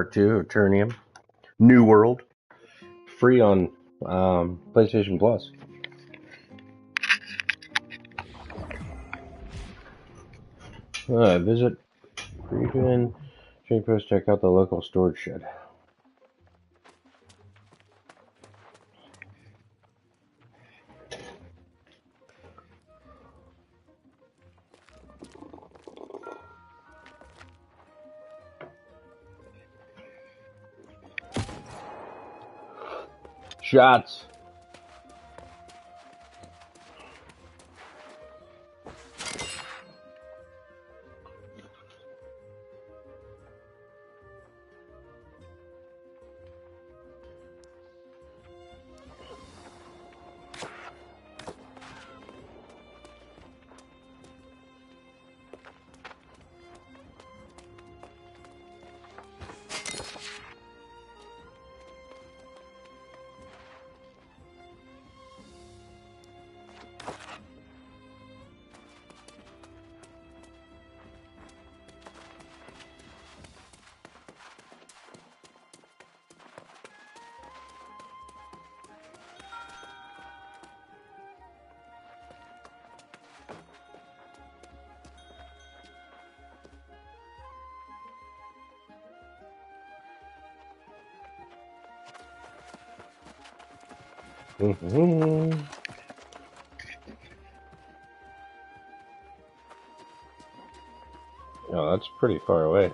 2, Eternium, New World, free on PlayStation Plus. Visit Griffin, Trade Post, check out the local storage shed. Shots! Mm-hmm. Oh, that's pretty far away.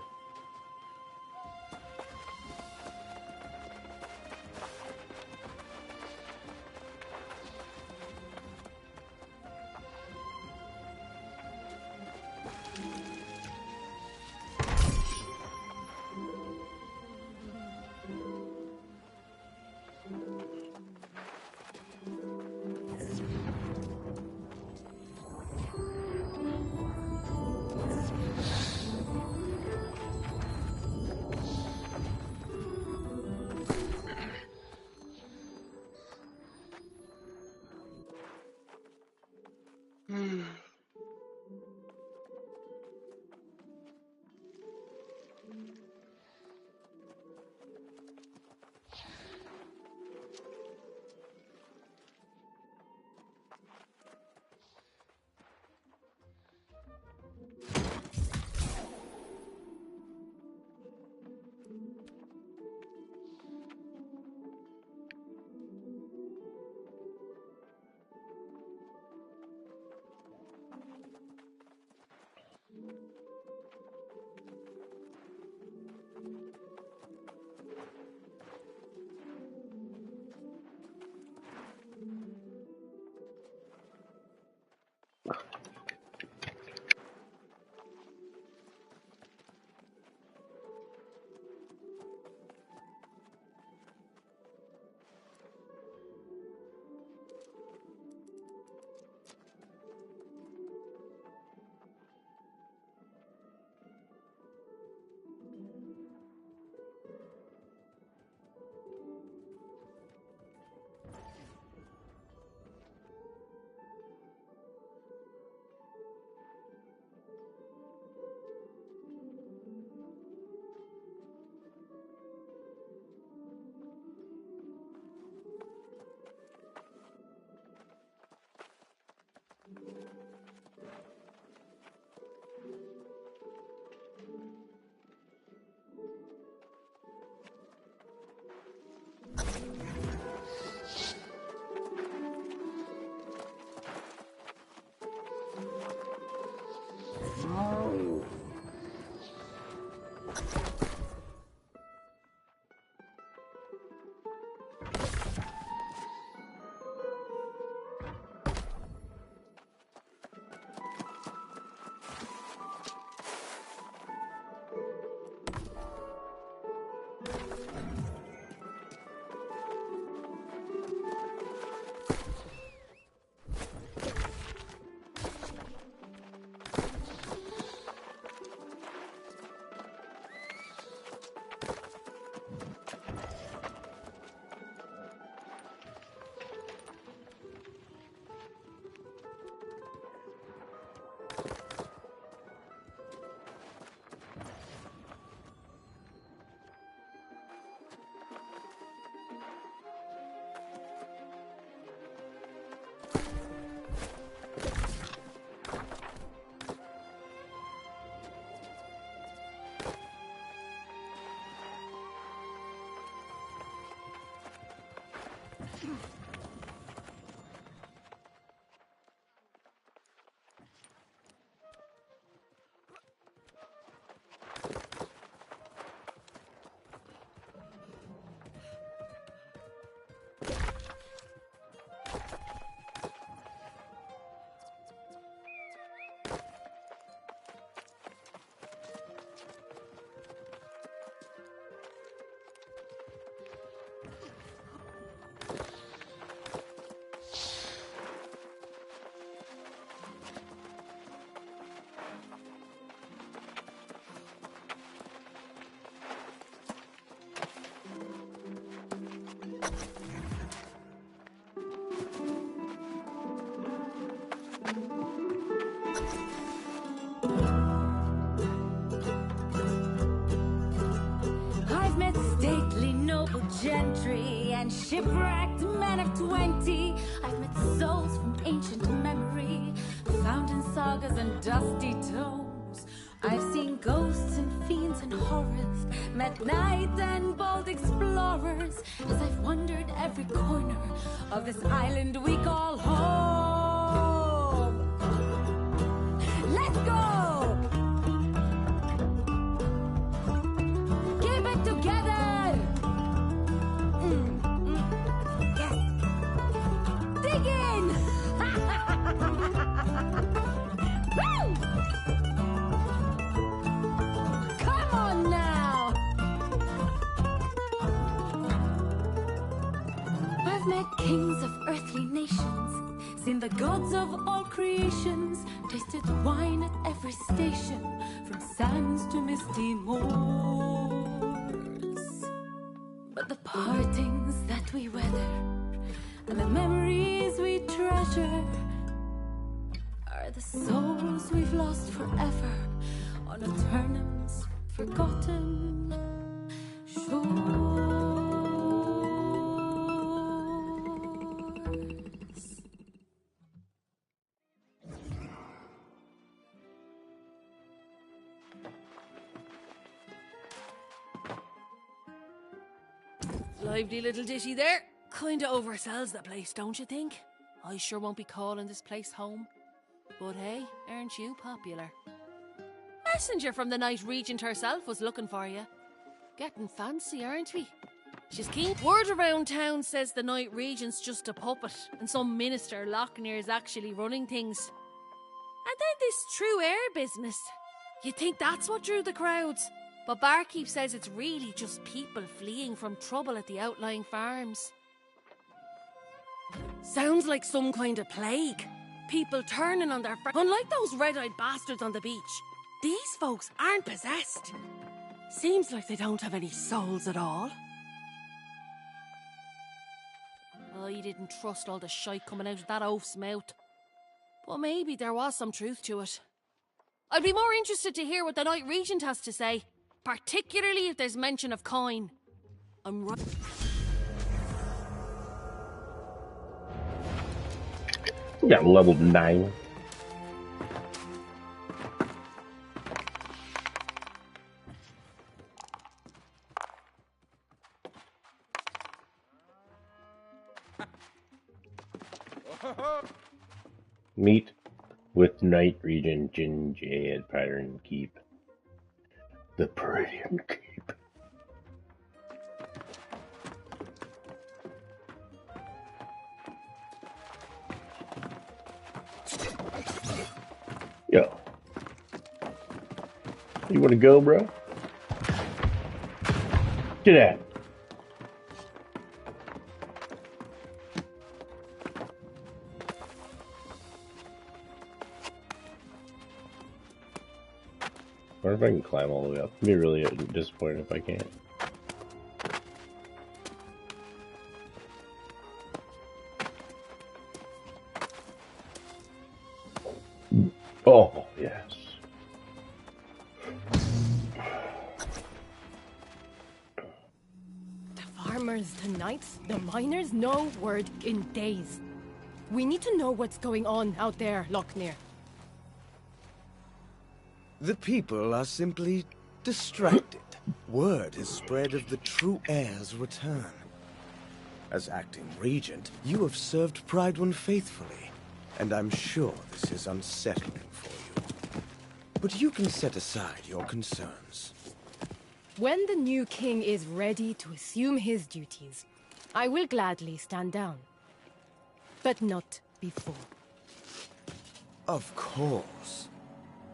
I've met stately noble gentry and shipwrecked men of 20. I've met souls from ancient memory, found in sagas and dusty tomes. I've seen ghosts and fiends and horrors, met knights and bold explorers, as I've wandered every corner of this island we call home. Let's go! Keep it together! Yes! Dig in! Woo! Come on now! I've met kings of earthly nations, seen the gods of all creations, tasted wine at every station, from sands to misty moors. But the partings that we weather and the memories we treasure are the souls we've lost forever on Aeternum's forgotten shores. Lively little ditty there. Kinda oversells the place, don't you think? I sure won't be calling this place home. But hey, aren't you popular? Messenger from the Night Regent herself was looking for you. Getting fancy, aren't we? She's keen. Word around town says the Night Regent's just a puppet, and some minister Lochnear's actually running things. And then this true air business. You'd think that's what drew the crowds. But Barkeep says it's really just people fleeing from trouble at the outlying farms. Sounds like some kind of plague. People turning on their unlike those red-eyed bastards on the beach, these folks aren't possessed. Seems like they don't have any souls at all. I didn't trust all the shite coming out of that oaf's mouth. But maybe there was some truth to it. I'd be more interested to hear what the Night Regent has to say. Particularly if there's mention of coin. I'm right. You got level 9. Meet with Night Regent Jinjay at Pattern Keep. The Peridian Keep. Yo. You wanna go, bro? Get out. I wonder if I can climb all the way up. I'd be really disappointed if I can't. Oh, yes. The farmers, the knights, the miners, no word in days. We need to know what's going on out there, Lochnear. The people are simply distracted. Word has spread of the true heir's return. As acting regent, you have served Pride One faithfully, and I'm sure this is unsettling for you. But you can set aside your concerns. When the new king is ready to assume his duties, I will gladly stand down. But not before. Of course.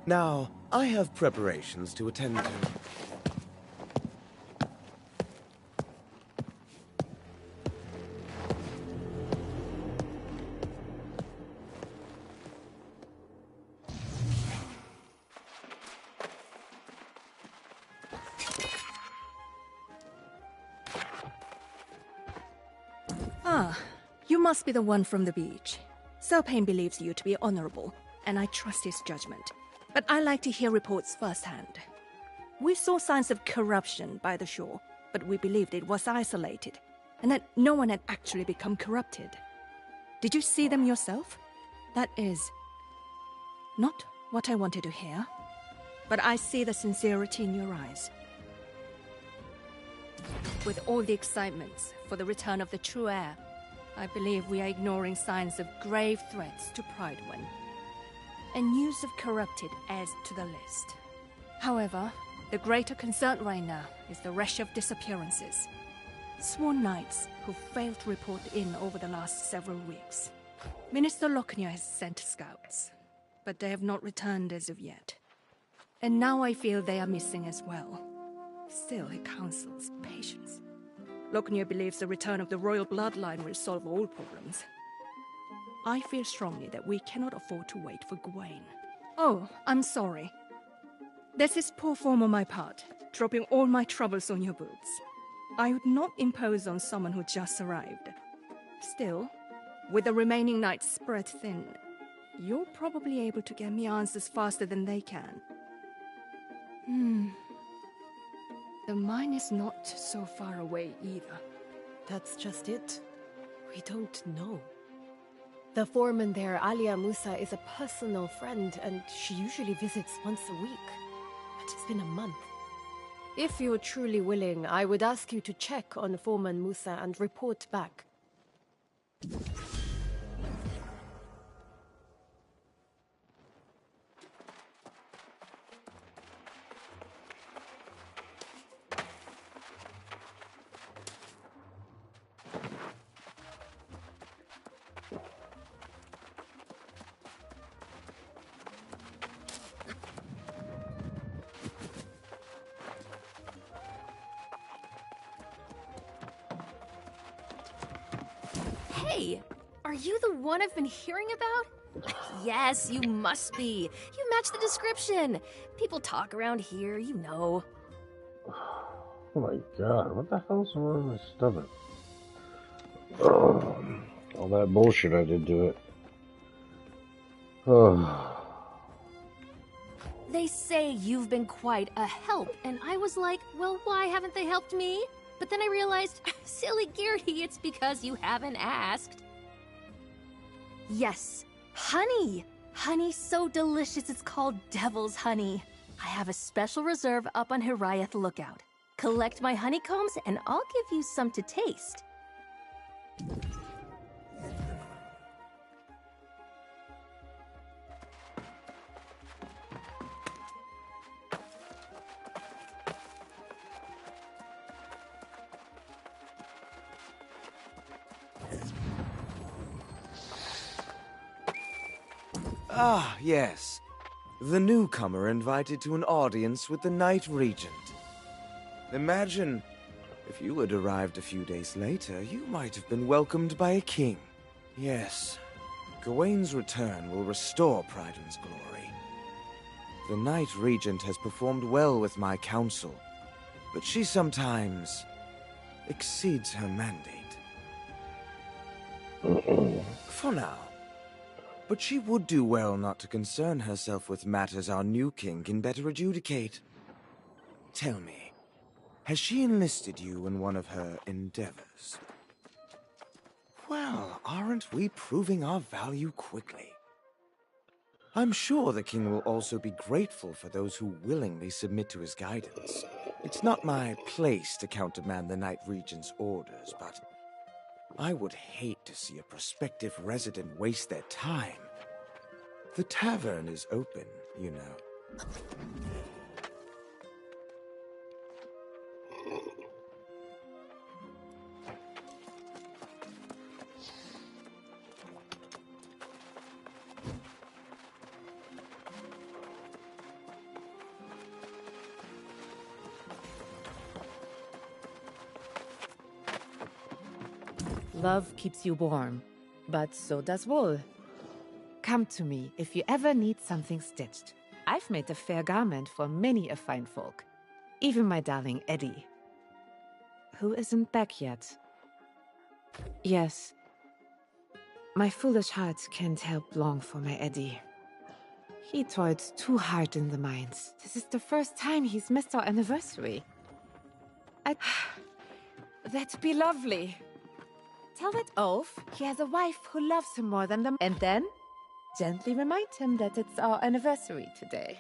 Now, I have preparations to attend to. Ah, you must be the one from the beach. Selpain believes you to be honorable, and I trust his judgment. But I like to hear reports firsthand. We saw signs of corruption by the shore, but we believed it was isolated, and that no one had actually become corrupted. Did you see them yourself? That is not what I wanted to hear, but I see the sincerity in your eyes. With all the excitements for the return of the true heir, I believe we are ignoring signs of grave threats to Pride One. And news of corrupted adds to the list. However, the greater concern right now is the rush of disappearances. Sworn knights who failed to report in over the last several weeks. Minister Lochner has sent scouts, but they have not returned as of yet. And now I feel they are missing as well. Still, he counsels patience. Lochner believes the return of the royal bloodline will solve all problems. I feel strongly that we cannot afford to wait for Gawain. Oh, I'm sorry. This is poor form on my part, dropping all my troubles on your boots. I would not impose on someone who just arrived. Still, with the remaining nights spread thin, you're probably able to get me answers faster than they can. The mine is not so far away either. That's just it. We don't know. The foreman there, Alia Musa, is a personal friend, and she usually visits once a week. But it's been a month. If you're truly willing, I would ask you to check on Foreman Musa and report back. Hey, are you the one I've been hearing about? Yes, you must be. You match the description. People talk around here, you know. Oh my god, what the hell's wrong with my stomach? All that bullshit I did to it. They say you've been quite a help, and I was like, well, why haven't they helped me? But then I realized, silly Geardy, it's because you haven't asked. Yes, honey! Honey so delicious it's called devil's honey. I have a special reserve up on Hiraeth Lookout. Collect my honeycombs and I'll give you some to taste. Ah, yes. The newcomer invited to an audience with the Night Regent. Imagine, if you had arrived a few days later, you might have been welcomed by a king. Yes, Gawain's return will restore Pryden's glory. The Night Regent has performed well with my counsel, but she sometimes exceeds her mandate. For now. But she would do well not to concern herself with matters our new king can better adjudicate. Tell me, has she enlisted you in one of her endeavors? Well, aren't we proving our value quickly? I'm sure the king will also be grateful for those who willingly submit to his guidance. It's not my place to countermand the Night Regent's orders, but I would hate to see a prospective resident waste their time. The tavern is open, you know. Love keeps you warm, but so does wool. Come to me if you ever need something stitched. I've made a fair garment for many a fine folk, even my darling Eddie, who isn't back yet. Yes, my foolish heart can't help long for my Eddie. He toiled too hard in the mines. This is the first time he's missed our anniversary. That'd be lovely. Tell that oaf he has a wife who loves him more than them. And then, gently remind him that it's our anniversary today.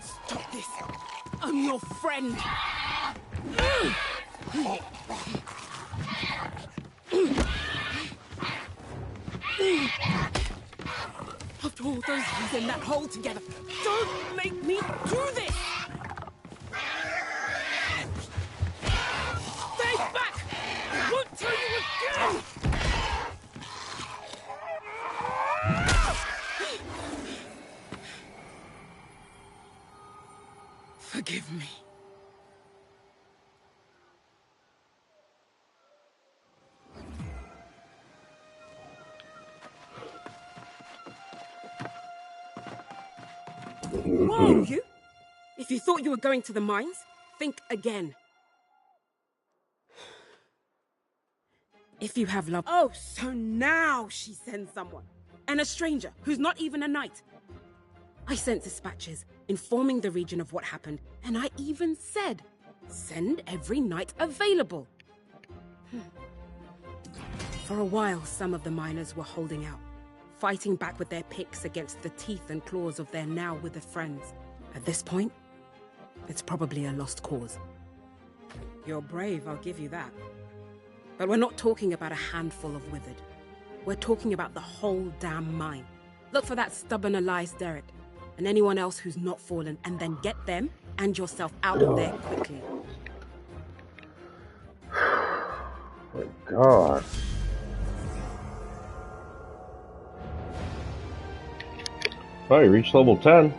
Stop this! I'm your friend! After all those years in that hole together, don't make me do this! Stay back! I won't tell you again! Forgive me. Whoa, you! If you thought you were going to the mines, think again. If you have love... Oh, so now she sends someone. And a stranger, who's not even a knight. I sent dispatches, informing the region of what happened, and I even said, send every knight available. For a while, some of the miners were holding out, fighting back with their picks against the teeth and claws of their now-withered friends. At this point, it's probably a lost cause. You're brave, I'll give you that. But we're not talking about a handful of withered. We're talking about the whole damn mine. Look for that stubborn Elias Derrick, and anyone else who's not fallen, and then get them and yourself out of there quickly. My God. Oh, you reached level 10.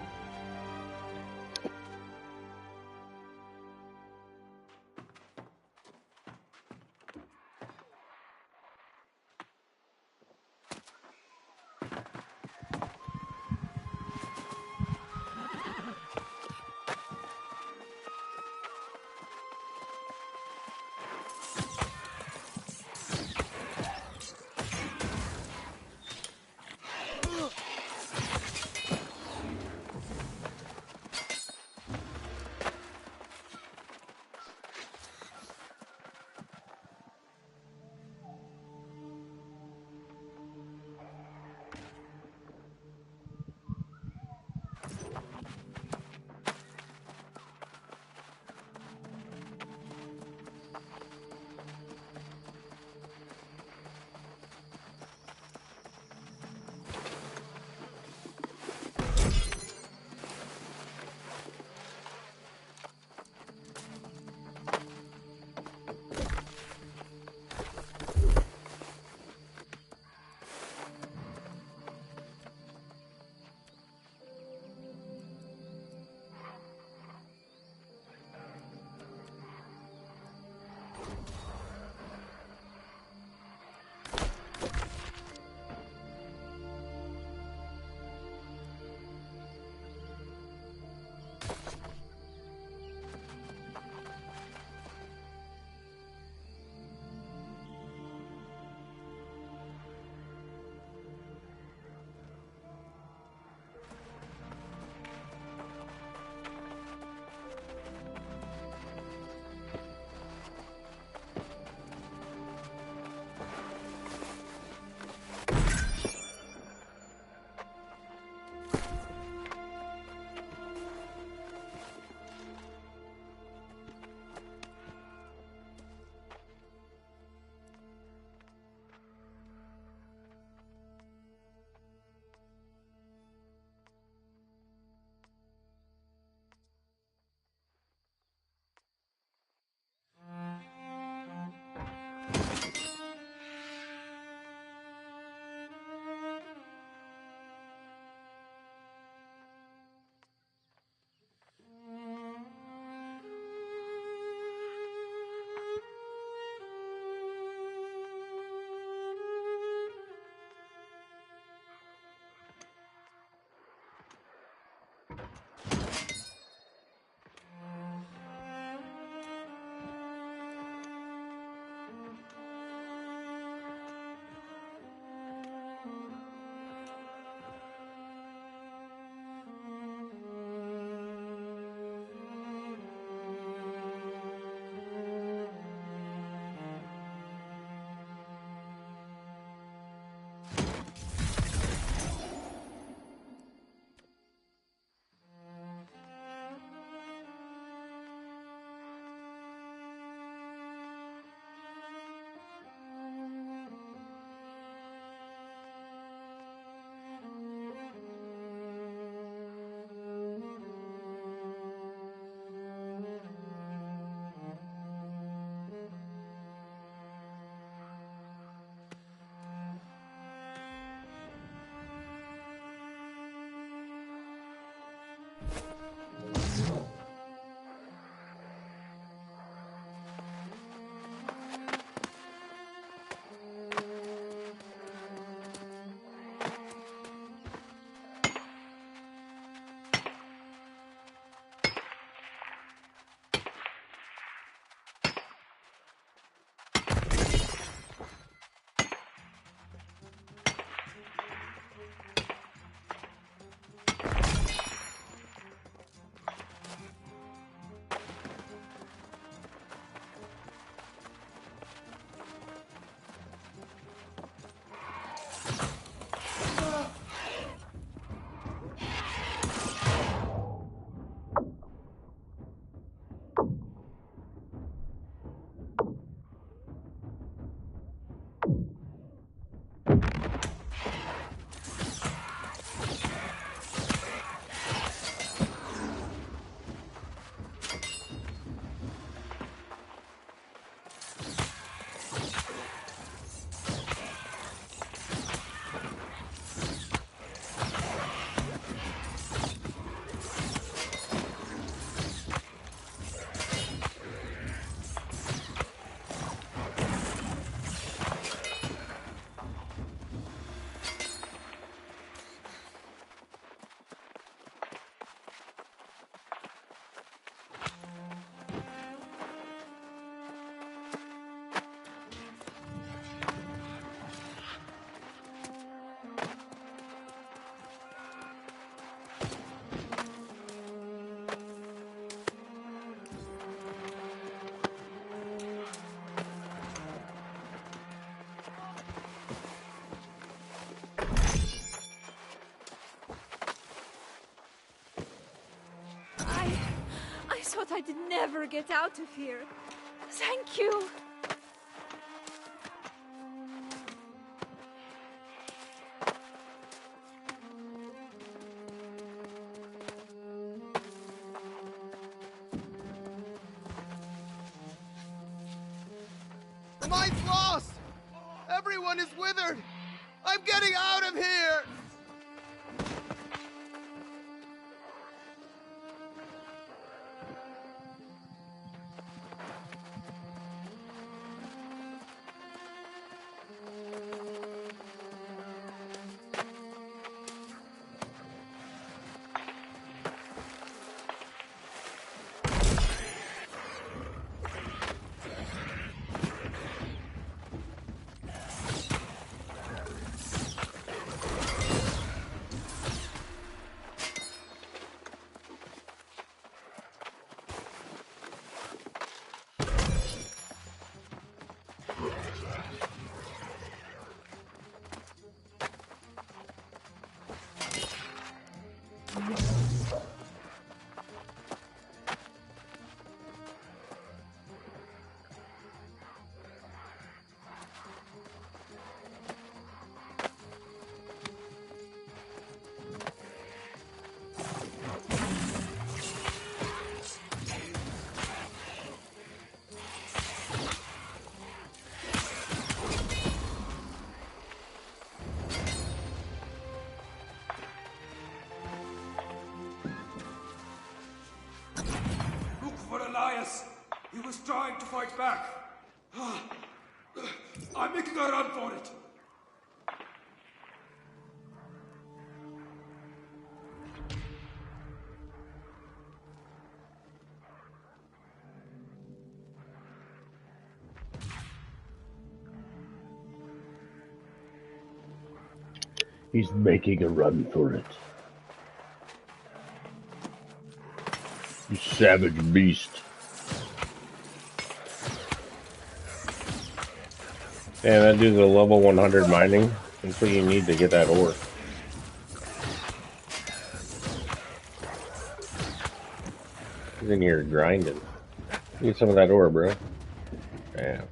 thought I'd never get out of here. Thank you. The mine's lost! Everyone is withered! I'm getting out of here! He was trying to fight back. I'm making a run for it. He's making a run for it. You savage beast. Damn, that dude's a level 100 mining. That's what you need to get that ore. He's in here grinding. Get some of that ore, bro. Damn.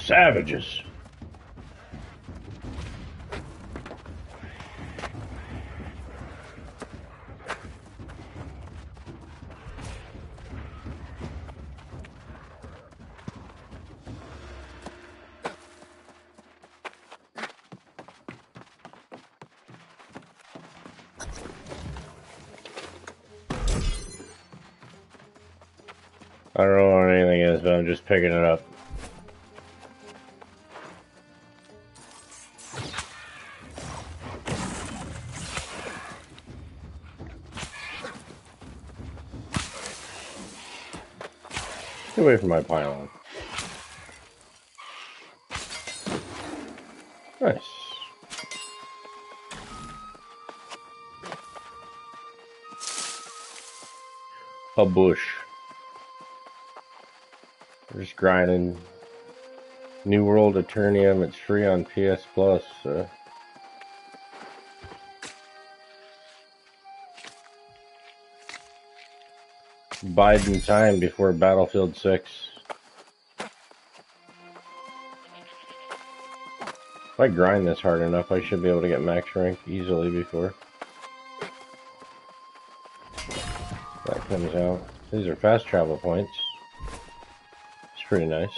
Savages. I don't know what anything is, but I'm just picking it up. Get away from my pylon. Nice. A bush. We're just grinding. New World Aeternum, it's free on PS Plus. Biding time before Battlefield 6. If I grind this hard enough, I should be able to get max rank easily before that comes out. These are fast travel points. It's pretty nice.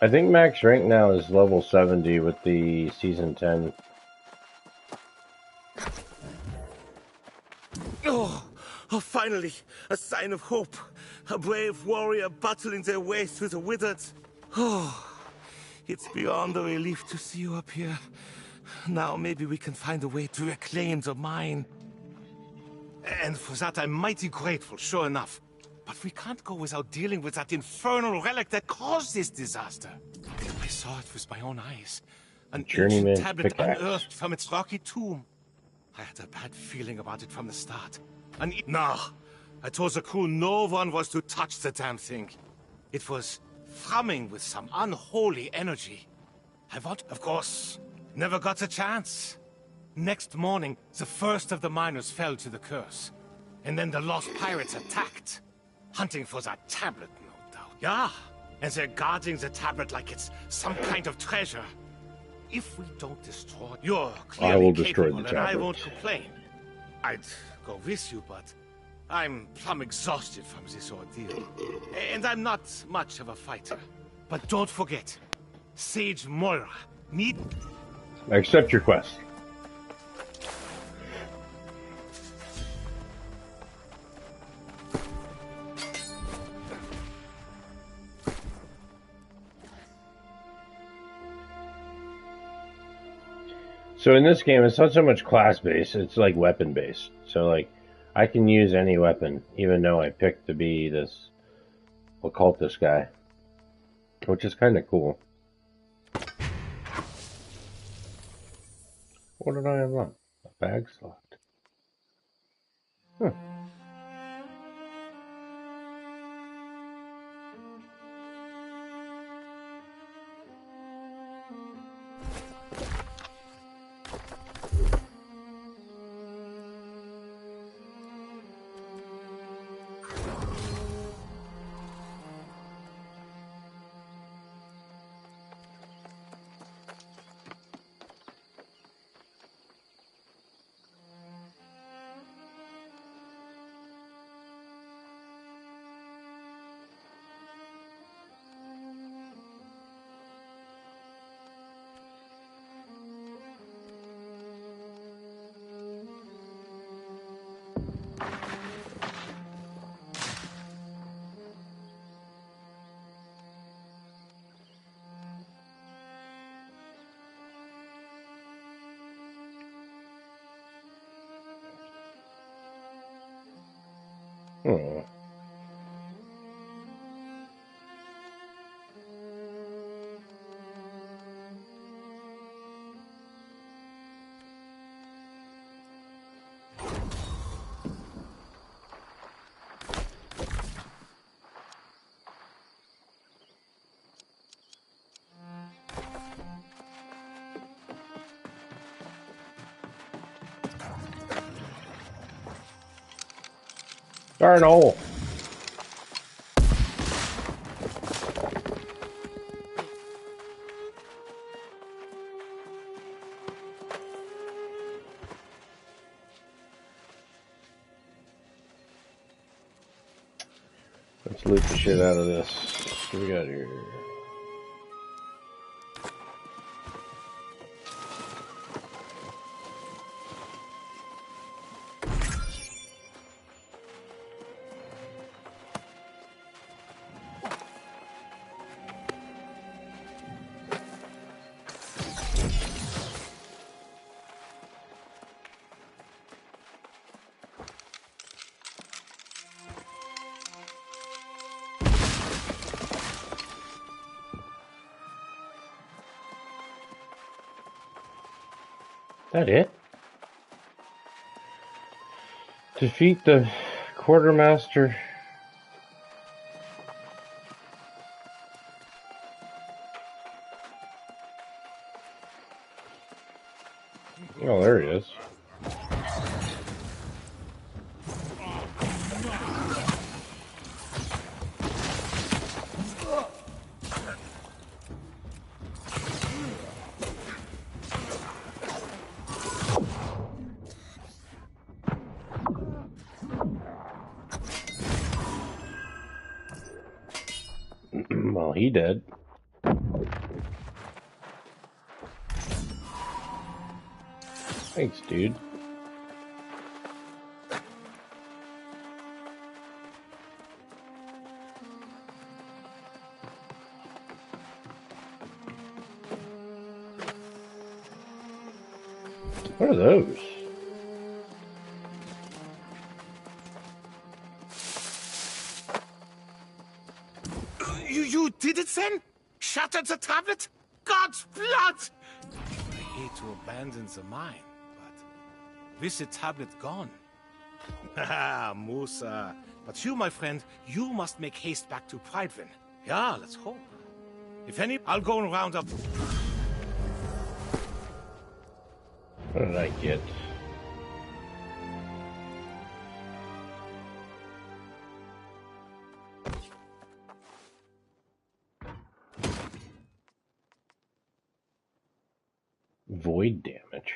I think max rank now is level 70 with the Season 10. Oh, finally, a sign of hope. A brave warrior battling their way through the withered. Oh, it's beyond a relief to see you up here. Now maybe we can find a way to reclaim the mine. And for that I'm mighty grateful, sure enough. But we can't go without dealing with that infernal relic that caused this disaster. I saw it with my own eyes. An ancient tablet unearthed from its rocky tomb. I had a bad feeling about it from the start. Nah, I told the crew no one was to touch the damn thing. It was thrumming with some unholy energy. Of course, never got a chance. Next morning, the first of the miners fell to the curse. And then the lost pirates attacked. Hunting for that tablet, no doubt. Yeah, and they're guarding the tablet like it's some kind of treasure. If we don't destroy it, you're clearly capable, and I won't complain. I'd go with you, but I'm plumb exhausted from this ordeal. And I'm not much of a fighter. But don't forget, Sage Moira I accept your quest. So in this game, it's not so much class-based, it's like weapon-based. So like, I can use any weapon, even though I picked to be this occultist guy. Which is kind of cool. What did I unlock? A bag slot. Huh. Oh. Darn hole. Let's loot the shit out of this. What do we got here? That it? Defeat the quartermaster. Oh, there he is. Well, he did. Thanks, dude. What are those? You did it then? Shattered the tablet? God's blood! I hate to abandon the mine, but with the tablet gone. Ah, Musa. But you, my friend, you must make haste back to Pridevin. Yeah, let's hope. If any, I'll go and round up. What did I get? Void damage.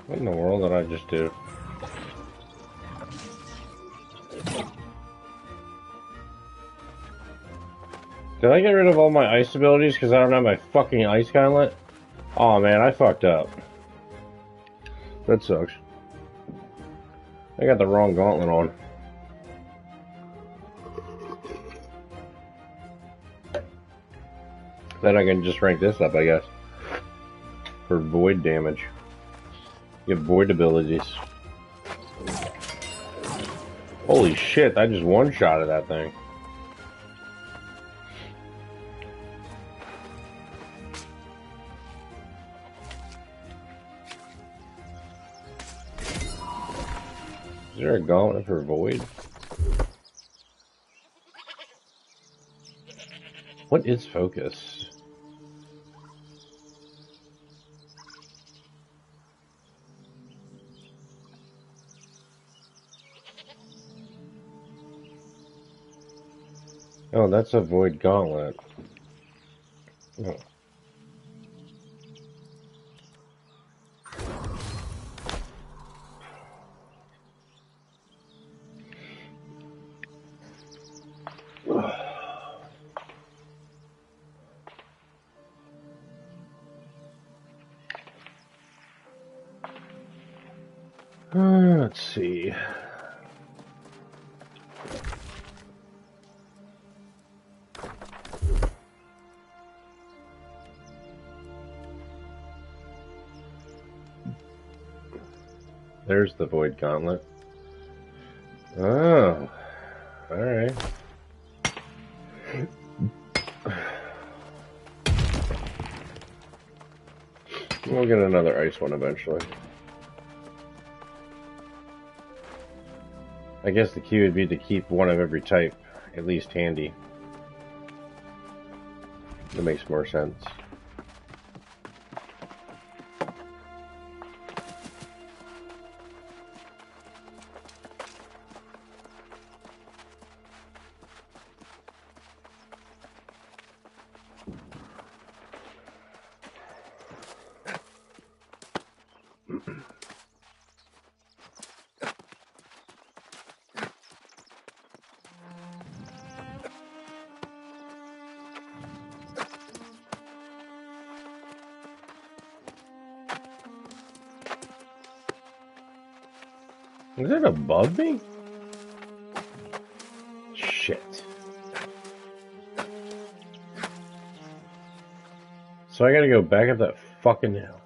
What in the world did I just do? Did I get rid of all my ice abilities because I don't have my fucking ice gauntlet? Oh man, I fucked up. That sucks. I got the wrong gauntlet on. Then I can just rank this up, I guess. For void damage. Get void abilities. Holy shit, I just one-shotted that thing. Is there a gauntlet for void? What is focus? Oh, that's a void gauntlet. Oh. Let's see. There's the void gauntlet. Oh, alright. We'll get another ice one eventually. I guess the key would be to keep one of every type at least handy. That makes more sense. Is it above me? Shit. So I gotta go back up that fucking hill.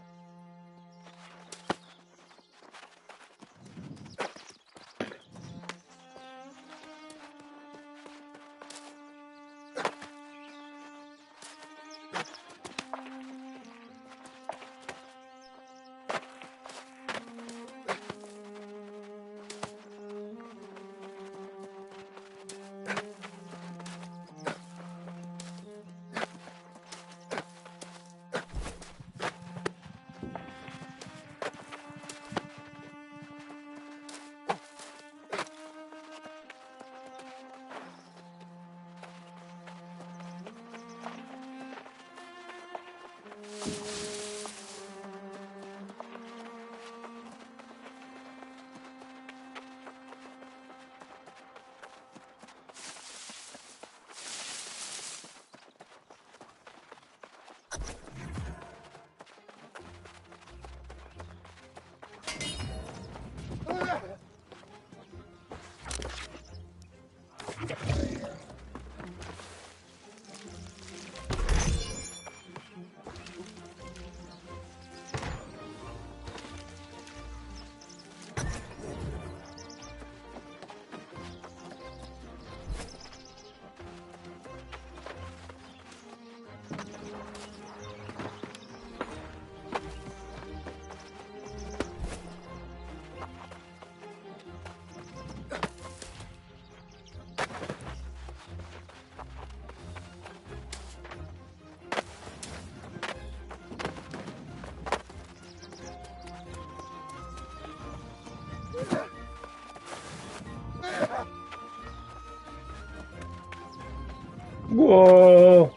Whoa!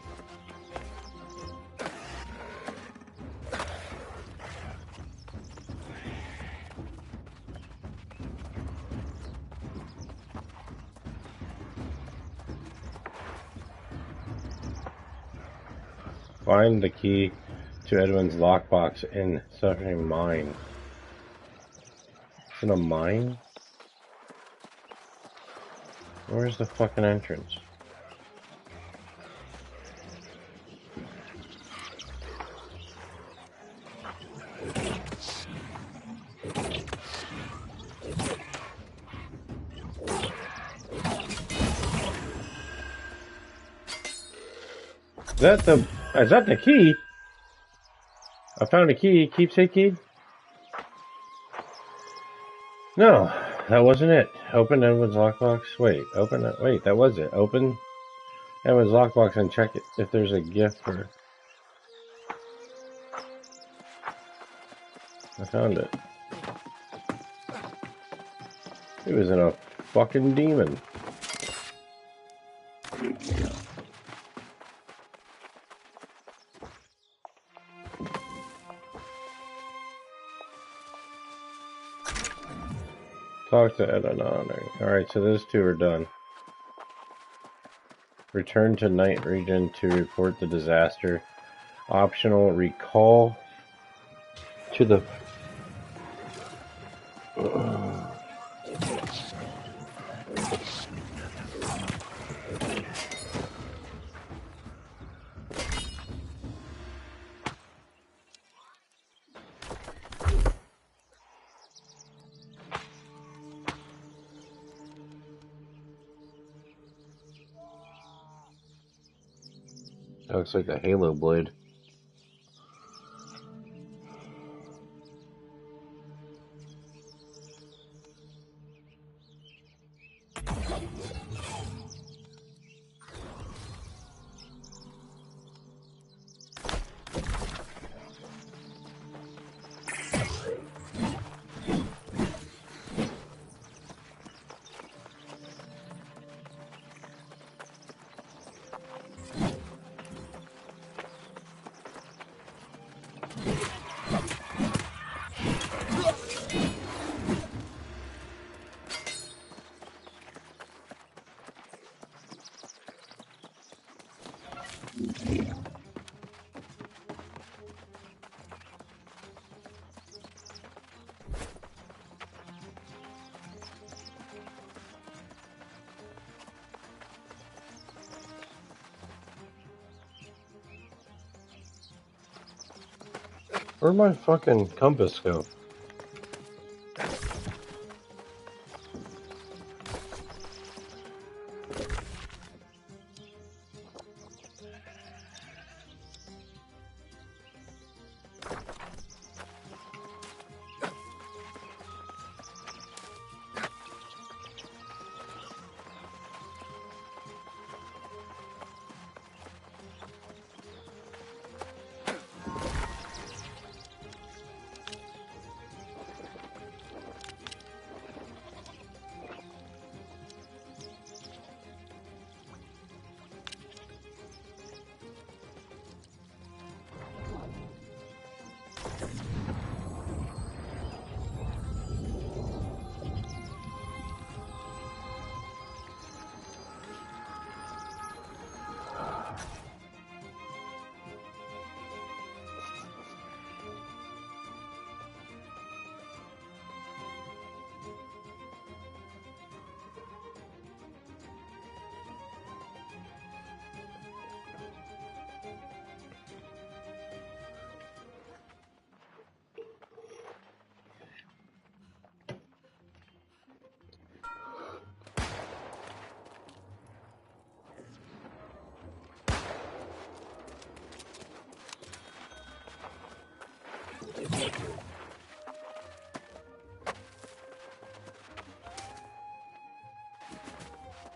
Find the key to Edwin's lockbox in such a mine. It's in a mine? Where's the fucking entrance? Is that the key? I found a key. Keepsake key? No, that wasn't it. Open Edwin's lockbox. Wait, open it. Wait, that was it. Open Edwin's lockbox and check it if there's a gift for. I found it. He was in a fucking demon. Talk to Aeternum. Alright, so those two are done. Return to Night Region to report the disaster. Optional recall to the... That looks like a Halo blade. Where'd my fucking compass go?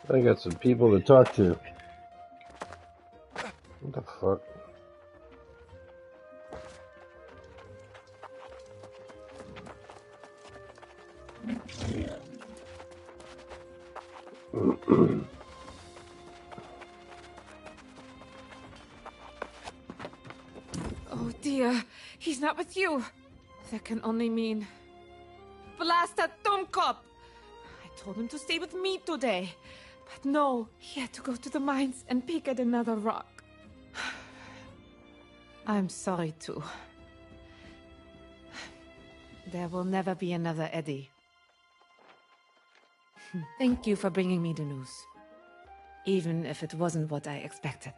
I got some people to talk to. What the fuck? Oh dear, he's not with you. That can only mean... Blast that dumb cop! I told him to stay with me today. But no, he had to go to the mines and pick at another rock. I'm sorry too. There will never be another Eddie. Thank you for bringing me the news. Even if it wasn't what I expected.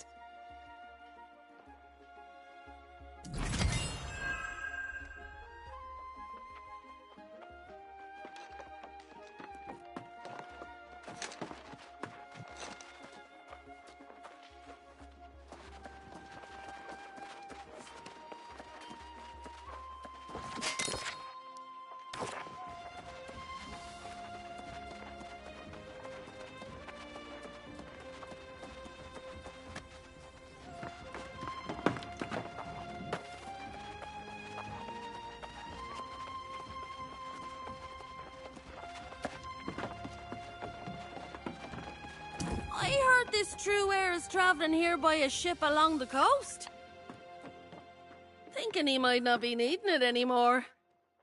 I heard this true heir is traveling here by a ship along the coast. Thinking he might not be needing it anymore.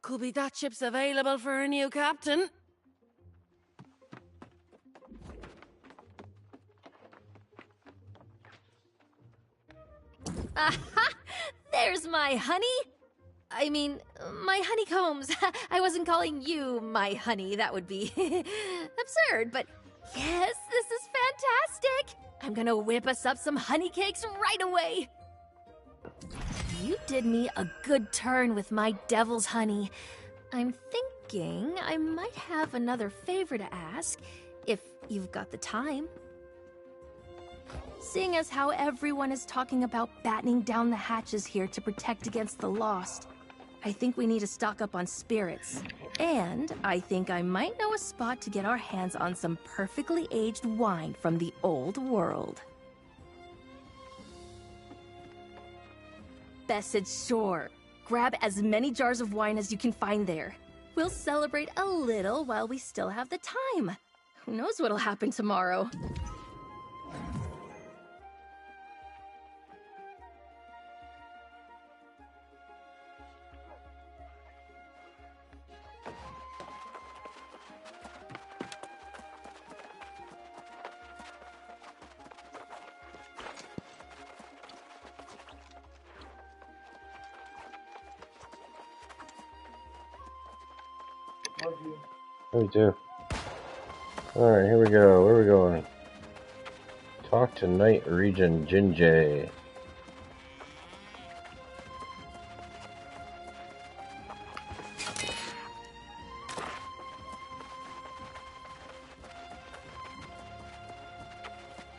Could be that ship's available for a new captain. Aha! There's my honey! I mean, my honeycombs. I wasn't calling you my honey. That would be absurd, but yes, this is fantastic! I'm gonna whip us up some honey cakes right away! You did me a good turn with my devil's honey. I'm thinking I might have another favor to ask, if you've got the time. Seeing as how everyone is talking about battening down the hatches here to protect against the lost, I think we need to stock up on spirits. And I think I might know a spot to get our hands on some perfectly aged wine from the old world. Bess said sure. Grab as many jars of wine as you can find there. We'll celebrate a little while we still have the time. Who knows what'll happen tomorrow? Me too. Alright, here we go. Where are we going? Talk to Night Region Jinjay.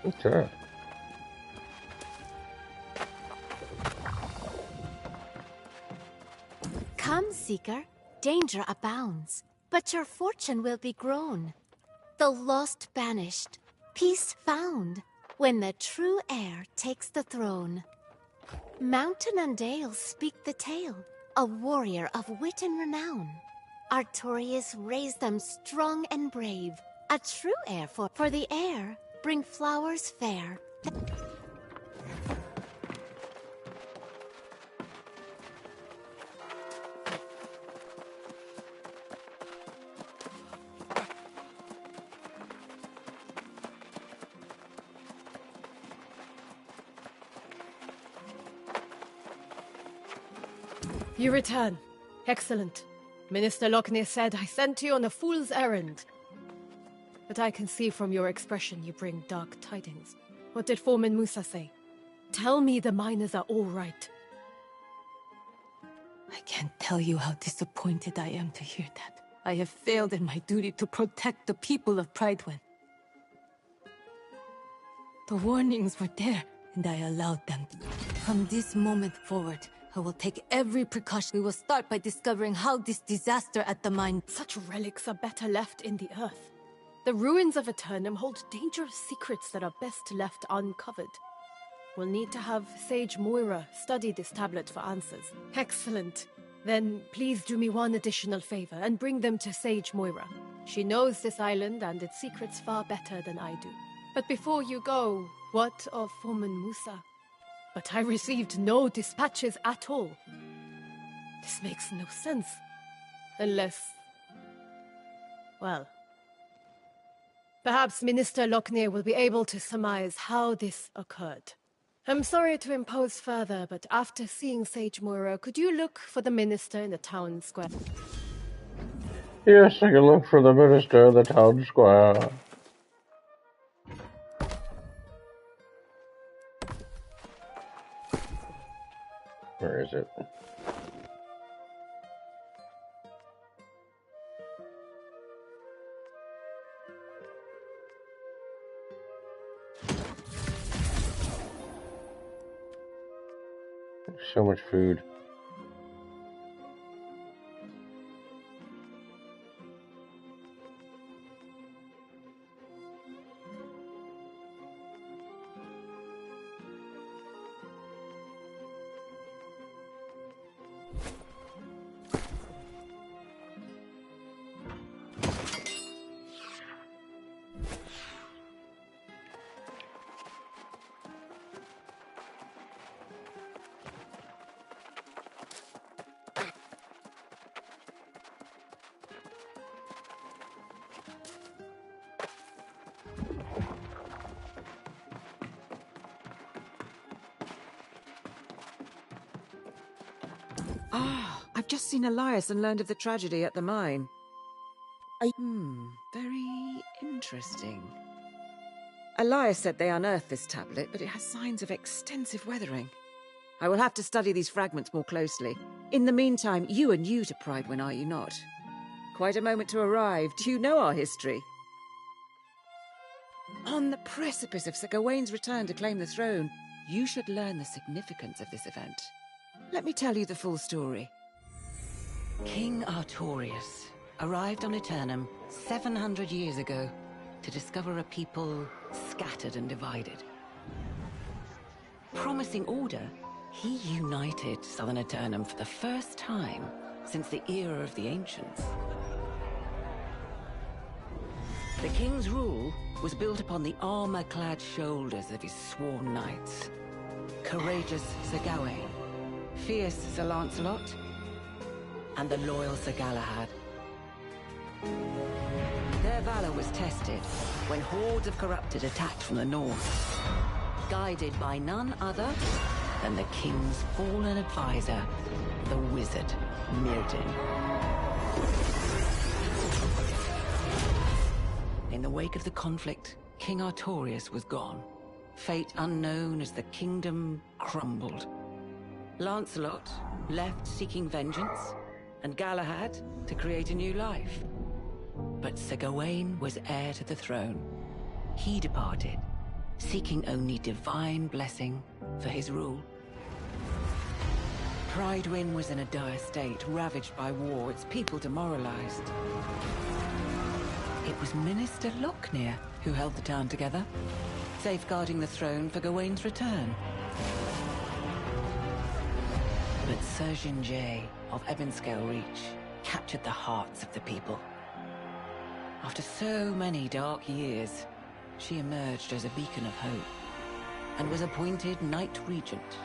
Okay. Come, Seeker. Danger abounds, but your fortune will be grown. The lost banished, peace found, when the true heir takes the throne. Mountain and dale speak the tale, a warrior of wit and renown. Artorius raised them strong and brave, a true heir for the heir, bring flowers fair. You return. Excellent. Minister Lockney said I sent you on a fool's errand. But I can see from your expression you bring dark tidings. What did Foreman Musa say? Tell me the miners are all right. I can't tell you how disappointed I am to hear that. I have failed in my duty to protect the people of Pridewind. The warnings were there, and I allowed them. From this moment forward, I will take every precaution. We will start by discovering how this disaster at the mine... Such relics are better left in the earth. The ruins of Aeternum hold dangerous secrets that are best left uncovered. We'll need to have Sage Moira study this tablet for answers. Excellent. Then please do me one additional favor and bring them to Sage Moira. She knows this island and its secrets far better than I do. But before you go, what of Foreman Musa? But I received no dispatches at all. This makes no sense. Unless... well... perhaps Minister Lochner will be able to surmise how this occurred. I'm sorry to impose further, but after seeing Sage Moira, could you look for the minister in the town square? Yes, I can look for the minister in the town square. Where is it? There's so much food. I've just seen Elias and learned of the tragedy at the mine. Very interesting. Elias said they unearthed this tablet, but it has signs of extensive weathering. I will have to study these fragments more closely. In the meantime, you are new to Pridewind, are you not? Quite a moment to arrive. Do you know our history? On the precipice of Sir Gawain's return to claim the throne, you should learn the significance of this event. Let me tell you the full story. King Artorius arrived on Aeternum 700 years ago to discover a people scattered and divided. Promising order, he united southern Aeternum for the first time since the era of the Ancients. The king's rule was built upon the armor-clad shoulders of his sworn knights. Courageous Sir Gawain, fierce Sir Lancelot, and the loyal Sir Galahad. Their valor was tested when hordes of corrupted attacked from the north, guided by none other than the king's fallen advisor, the wizard Mirrodin. In the wake of the conflict, King Artorius was gone. Fate unknown as the kingdom crumbled. Lancelot left seeking vengeance, and Galahad to create a new life. But Sir Gawain was heir to the throne. He departed, seeking only divine blessing for his rule. Pridewind was in a dire state, ravaged by war, its people demoralized. It was Minister Lochner who held the town together, safeguarding the throne for Gawain's return. But Sir Jinjay of Ebonscale Reach captured the hearts of the people. After so many dark years, she emerged as a beacon of hope and was appointed Knight Regent.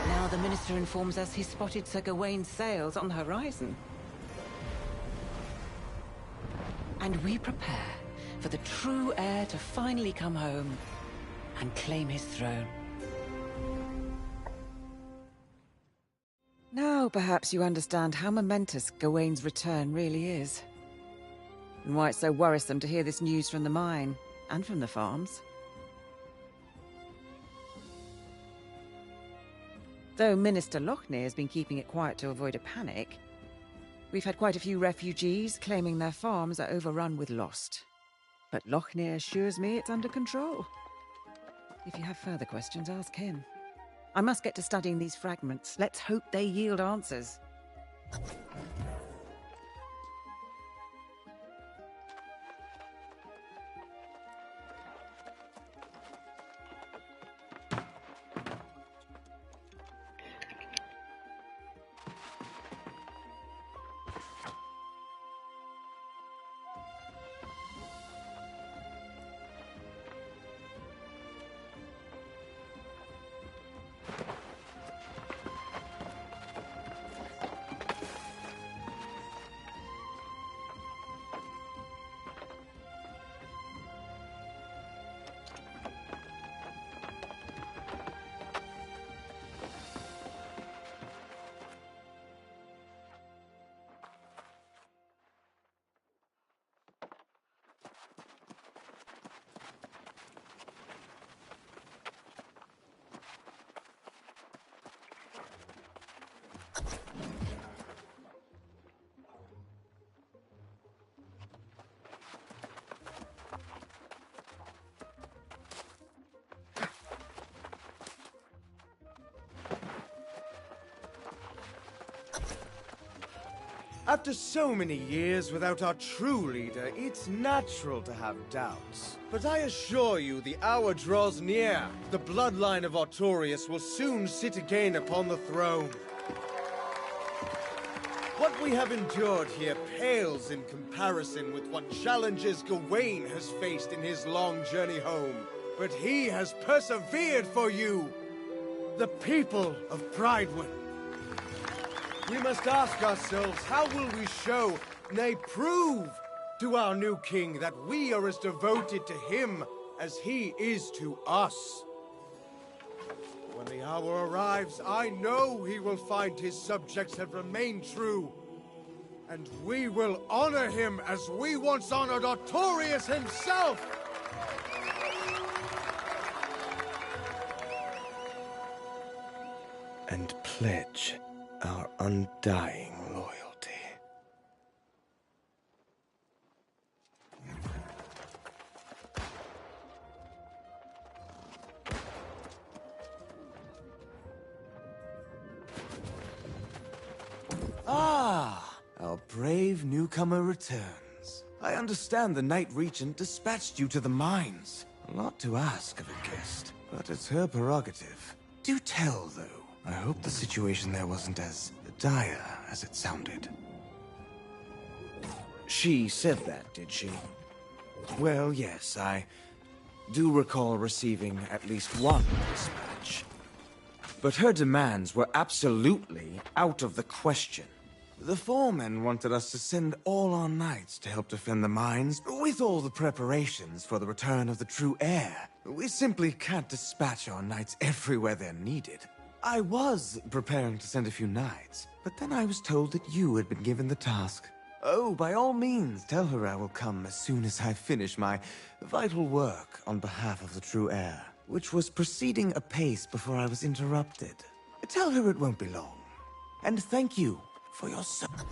Now the minister informs us he spotted Sir Gawain's sails on the horizon. And we prepare for the true heir to finally come home and claim his throne. Now perhaps you understand how momentous Gawain's return really is. And why it's so worrisome to hear this news from the mine, and from the farms. Though Minister Lochner has been keeping it quiet to avoid a panic, we've had quite a few refugees claiming their farms are overrun with lost. But Lochner assures me it's under control. If you have further questions, ask him. I must get to studying these fragments. Let's hope they yield answers. After so many years without our true leader, it's natural to have doubts. But I assure you, the hour draws near. The bloodline of Artorias will soon sit again upon the throne. What we have endured here pales in comparison with what challenges Gawain has faced in his long journey home. But he has persevered for you, the people of Pridewood. We must ask ourselves, how will we show, nay prove, to our new king that we are as devoted to him as he is to us? When the hour arrives, I know he will find his subjects have remained true. And we will honor him as we once honored Artorias himself! And pledge our undying loyalty. Ah, our brave newcomer returns. I understand the Knight Regent dispatched you to the mines. A lot to ask of a guest, but it's her prerogative. Do tell, though. I hope the situation there wasn't as dire as it sounded. She said that, did she? Well, yes, I do recall receiving at least one dispatch. But her demands were absolutely out of the question. The foreman wanted us to send all our knights to help defend the mines, with all the preparations for the return of the true heir. We simply can't dispatch our knights everywhere they're needed. I was preparing to send a few knights, but then I was told that you had been given the task. Oh, by all means, tell her I will come as soon as I finish my vital work on behalf of the true heir, which was proceeding apace before I was interrupted. Tell her it won't be long. And thank you for your service.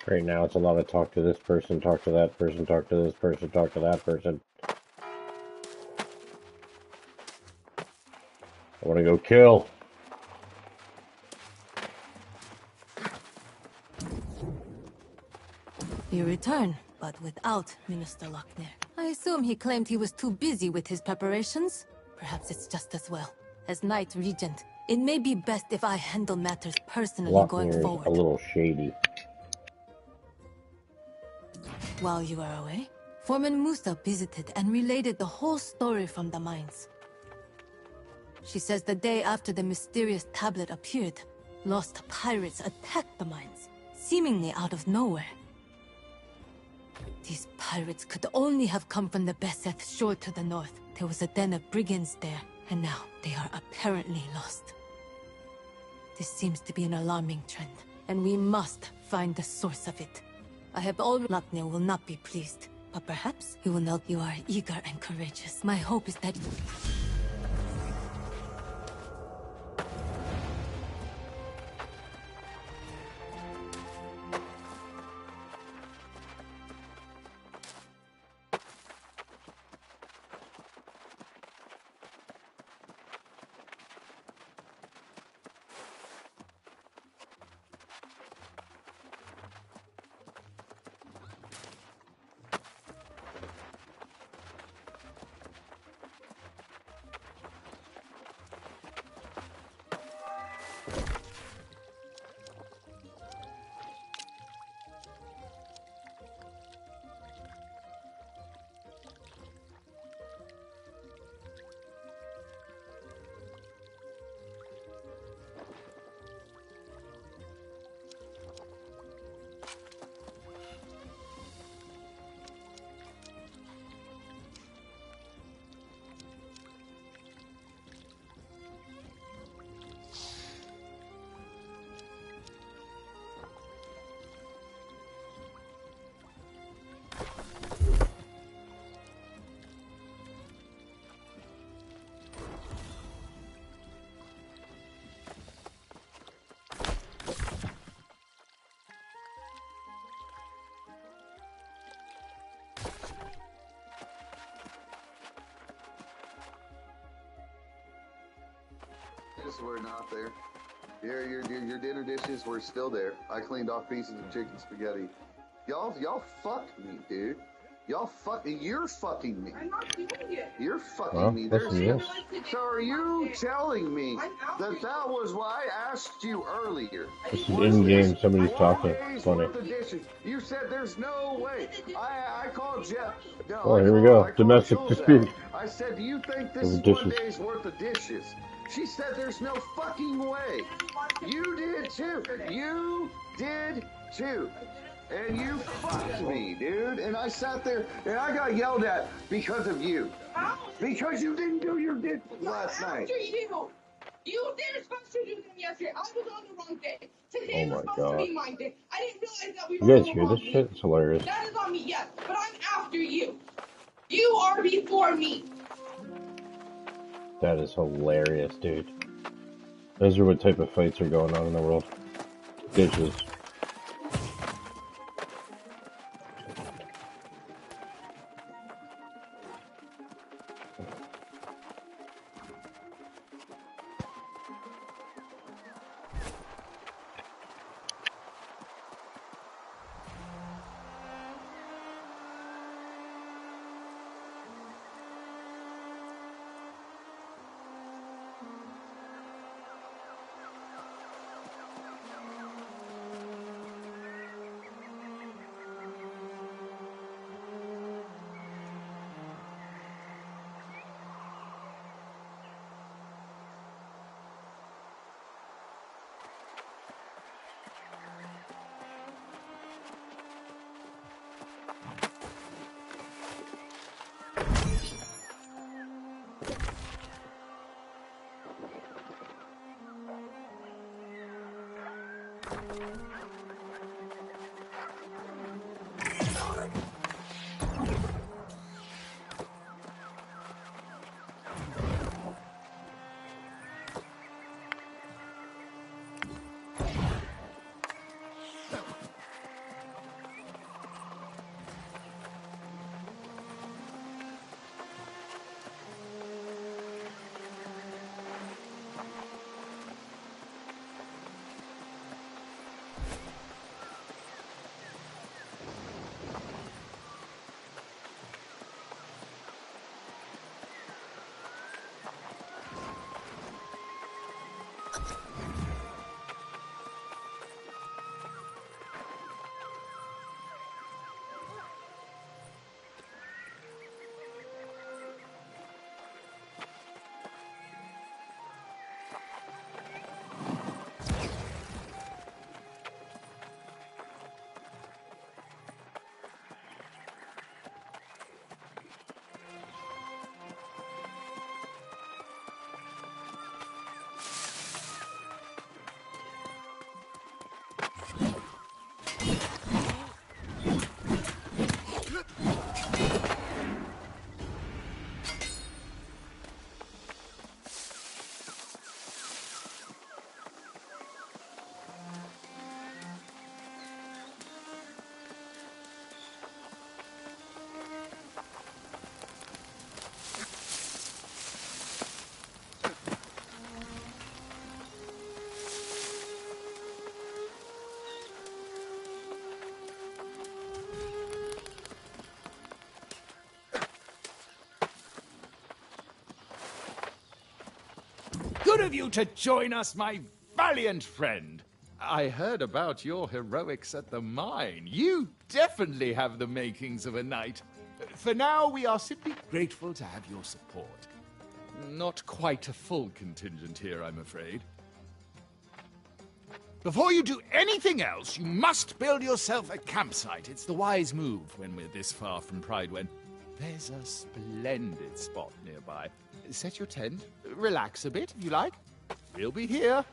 Right now, it's a lot of talk to this person, talk to that person, talk to this person, talk to that person. I want to go kill. You return, but without Minister Lochner. I assume he claimed he was too busy with his preparations. Perhaps it's just as well. As Knight Regent, it may be best if I handle matters personally going forward. A little shady. While you were away, Foreman Musa visited and related the whole story from the mines. She says the day after the mysterious tablet appeared, lost pirates attacked the mines, seemingly out of nowhere. These pirates could only have come from the Beseth shore to the north. There was a den of brigands there, and now they are apparently lost. This seems to be an alarming trend, and we must find the source of it. I have all Lochner will not be pleased, but perhaps he will know you are eager and courageous. My hope is that... dishes were not there. Your dinner dishes were still there. I cleaned off pieces of chicken spaghetti. Y'all fucked me, dude. You're fucking me. I'm not doing it. You're fucking Well, me. listen to this. So are you telling me that was why I asked you earlier? This is in-game, somebody's talking. Days Funny. worth of dishes. You said there's no way. I called Jeff. No, Oh, here we go. I called Domestic Jules dispute. out. I said, do you think this Over is dishes. 1 day's worth of dishes? She said there's no fucking way. You did too. You did too. And you fucked me, dude. And I sat there and I got yelled at because of you. Because you didn't do your dishes last night. After you. You didn't supposed to do them yesterday. I was on the wrong day. Today Oh was my supposed to God. be my day. I didn't realize that we You were guys on the hear wrong this day. shit? It's hilarious. That is on me, yes. But I'm after you. You are before me. That is hilarious, dude. Those are what type of fights are going on in the world. Dishes. Good of you to join us, my valiant friend. I heard about your heroics at the mine. You definitely have the makings of a knight. For now, we are simply grateful to have your support. Not quite a full contingent here, I'm afraid. Before you do anything else, you must build yourself a campsite. It's the wise move when we're this far from Pridewin. There's a splendid spot nearby. Set your tent, relax a bit if you like. We'll be here.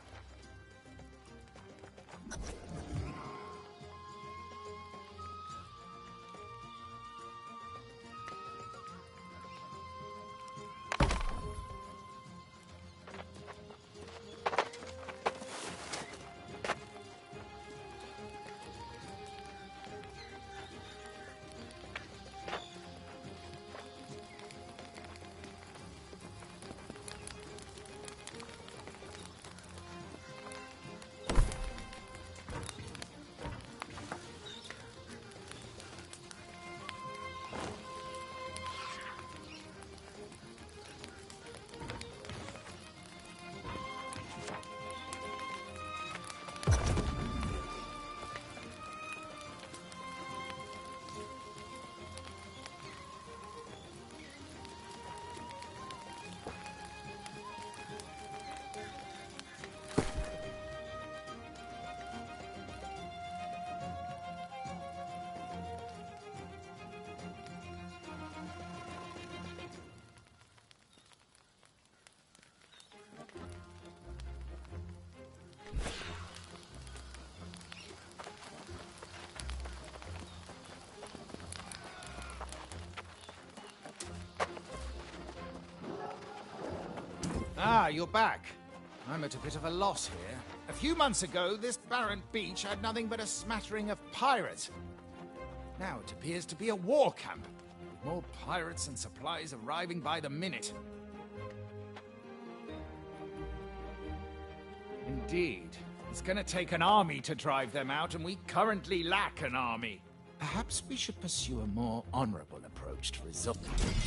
Ah, you're back. I'm at a bit of a loss here. A few months ago, this barren beach had nothing but a smattering of pirates. Now it appears to be a war camp, with more pirates and supplies arriving by the minute. Indeed. It's gonna take an army to drive them out, and we currently lack an army. Perhaps we should pursue a more honorable approach to resolve.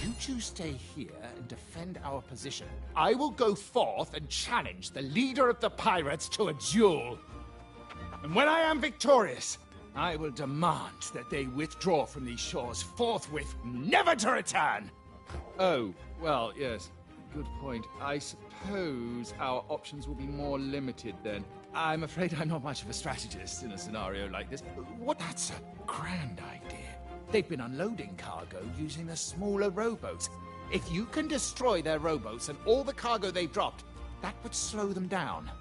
You two stay here and defend our position. I will go forth and challenge the leader of the pirates to a duel. And when I am victorious, I will demand that they withdraw from these shores forthwith, never to return! Oh, well, yes. Good point. I suppose our options will be more limited then. I'm afraid I'm not much of a strategist in a scenario like this. That's a grand idea. They've been unloading cargo using the smaller rowboats. If you can destroy their rowboats and all the cargo they've dropped, that would slow them down.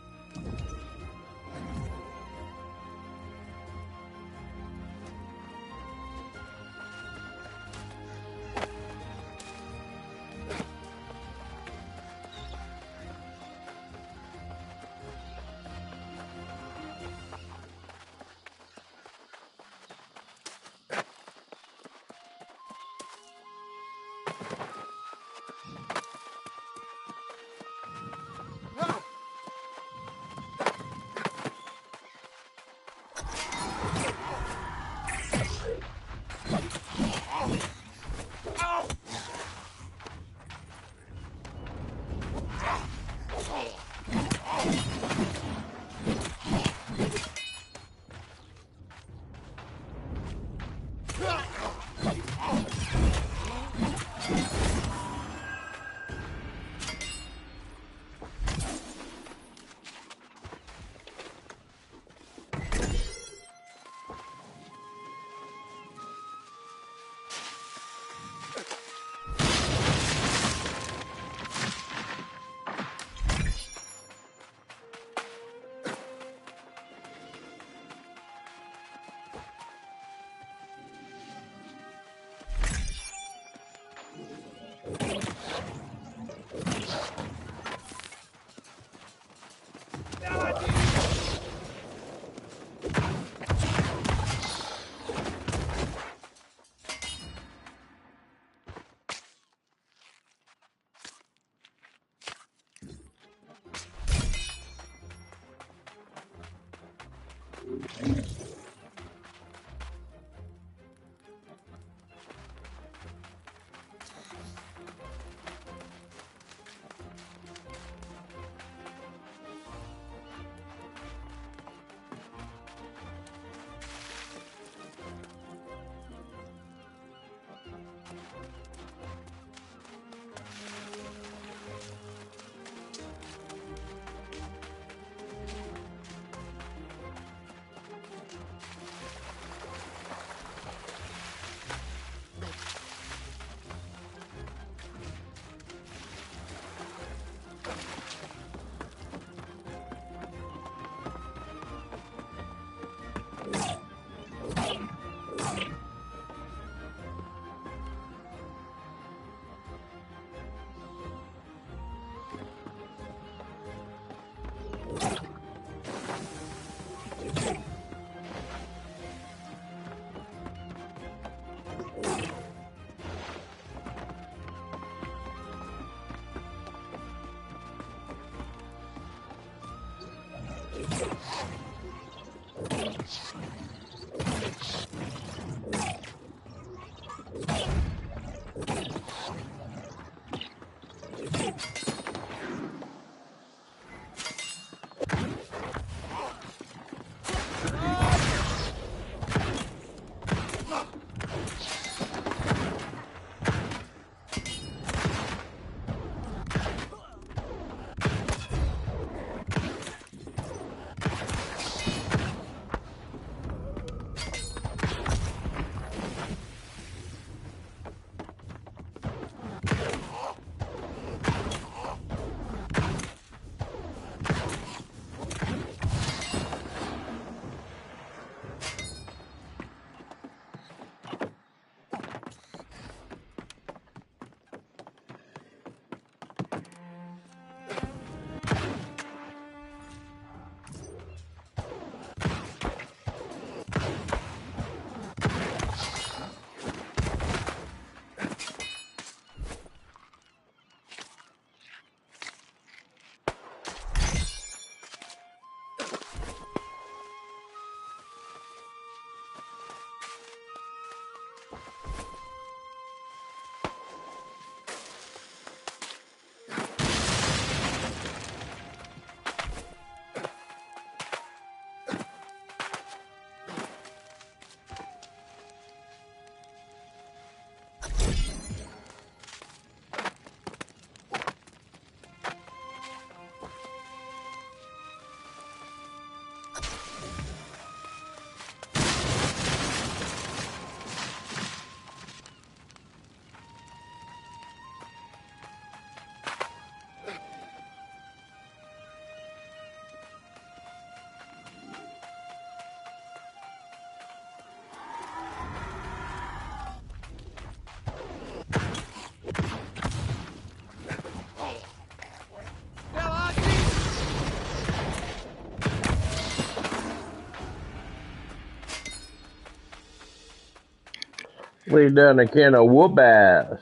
Lay down a can of whoop ass.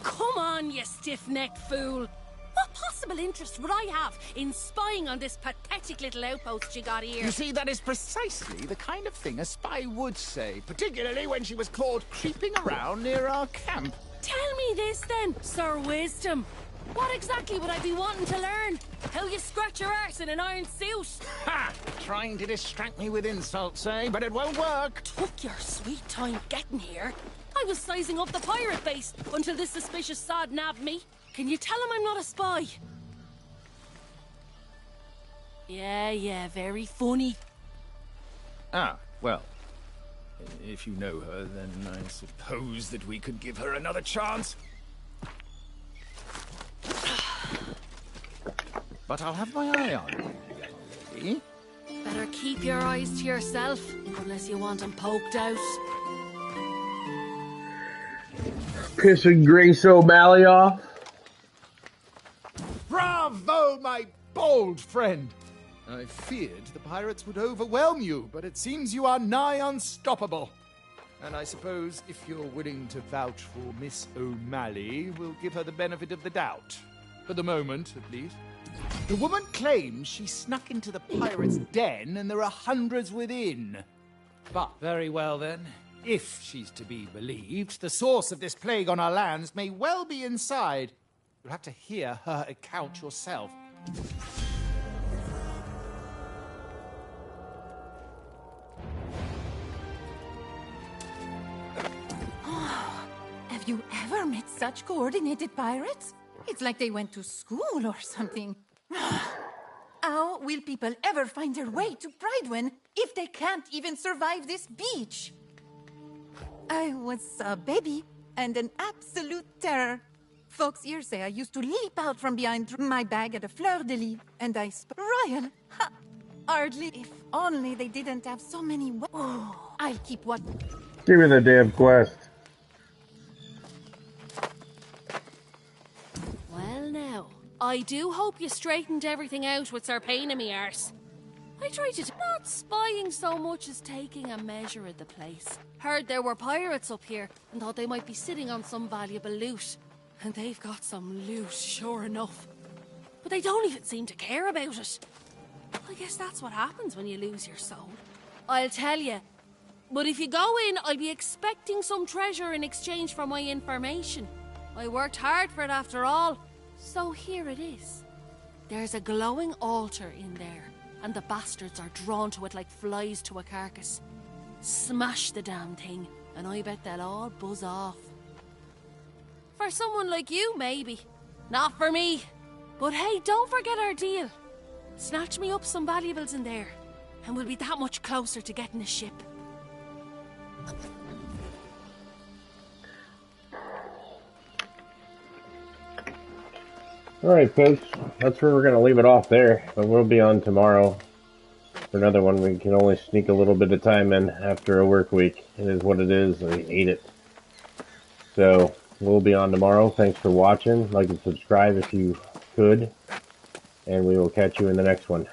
Come on, you stiff-necked fool! What possible interest would I have in spying on this pathetic little outpost you got here? You see, that is precisely the kind of thing a spy would say, particularly when she was caught creeping around near our camp. Tell me this then, Sir Wisdom. What exactly would I be wanting to learn? How you scratch your arse in an iron suit? Ha! Trying to distract me with insults, eh? But it won't work. Took your sweet time getting here. I was sizing up the pirate base until this suspicious sod nabbed me. Can you tell him I'm not a spy? Yeah, very funny. Ah, well. If you know her, then I suppose that we could give her another chance. But I'll have my eye on you, young lady. Better keep your eyes to yourself, unless you want them poked out. Pissing Grace O'Malley off. Bravo, my bold friend! I feared the pirates would overwhelm you, but it seems you are nigh unstoppable. And I suppose if you're willing to vouch for Miss O'Malley, we'll give her the benefit of the doubt. For the moment, at least. The woman claims she snuck into the pirates' den and there are hundreds within. But very well then. If she's to be believed, the source of this plague on our lands may well be inside. You'll have to hear her account yourself. Have you ever met such coordinated pirates? It's like they went to school or something. How will people ever find their way to Pridewen if they can't even survive this beach? I was a baby and an absolute terror. Folks here say I used to leap out from behind my bag at a fleur-de-lis, and I Royal! Ha! Hardly. If only they didn't have so many Oh, I'll keep what... Give me the damn quest. Well now, I do hope you straightened everything out with Sir Pain in me arse. I tried to not spying so much as taking a measure of the place. Heard there were pirates up here and thought they might be sitting on some valuable loot. And they've got some loot, sure enough. But they don't even seem to care about it. I guess that's what happens when you lose your soul. I'll tell you. But if you go in, I'll be expecting some treasure in exchange for my information. I worked hard for it after all. So here it is. There's a glowing altar in there, and the bastards are drawn to it like flies to a carcass. Smash the damn thing, and I bet they'll all buzz off. For someone like you, maybe. Not for me. But hey, don't forget our deal. Snatch me up some valuables in there, and we'll be that much closer to getting a ship. Alright, folks. That's where we're going to leave it off there. But we'll be on tomorrow for another one. We can only sneak a little bit of time in after a work week. It is what it is. I hate it. So, we'll be on tomorrow. Thanks for watching. Like and subscribe if you could. And we will catch you in the next one.